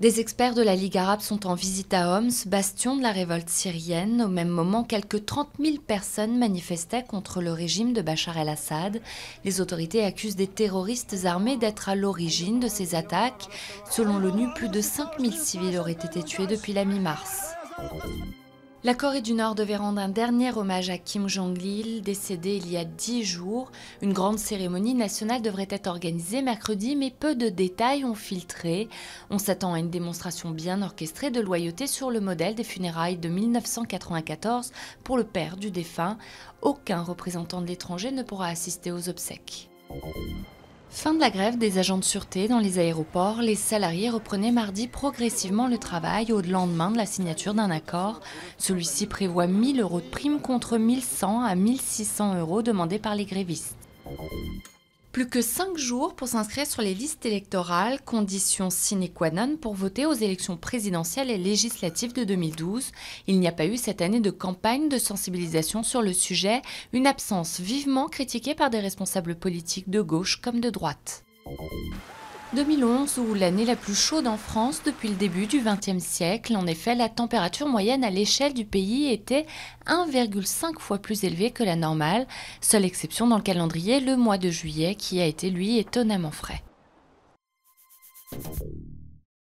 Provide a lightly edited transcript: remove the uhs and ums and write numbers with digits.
Des experts de la Ligue arabe sont en visite à Homs, bastion de la révolte syrienne. Au même moment, quelques 30 000 personnes manifestaient contre le régime de Bachar el-Assad. Les autorités accusent des terroristes armés d'être à l'origine de ces attaques. Selon l'ONU, plus de 5 000 civils auraient été tués depuis la mi-mars. La Corée du Nord devait rendre un dernier hommage à Kim Jong-il, décédé il y a 10 jours. Une grande cérémonie nationale devrait être organisée mercredi, mais peu de détails ont filtré. On s'attend à une démonstration bien orchestrée de loyauté sur le modèle des funérailles de 1994 pour le père du défunt. Aucun représentant de l'étranger ne pourra assister aux obsèques. Fin de la grève des agents de sûreté dans les aéroports, les salariés reprenaient mardi progressivement le travail au lendemain de la signature d'un accord. Celui-ci prévoit 1 000 € de prime contre 1 100 à 1 600 € demandés par les grévistes. Plus que 5 jours pour s'inscrire sur les listes électorales, condition sine qua non pour voter aux élections présidentielles et législatives de 2012. Il n'y a pas eu cette année de campagne de sensibilisation sur le sujet, une absence vivement critiquée par des responsables politiques de gauche comme de droite. 2011, ou l'année la plus chaude en France depuis le début du XXe siècle. En effet, la température moyenne à l'échelle du pays était 1,5 fois plus élevée que la normale. Seule exception dans le calendrier, le mois de juillet qui a été, lui, étonnamment frais.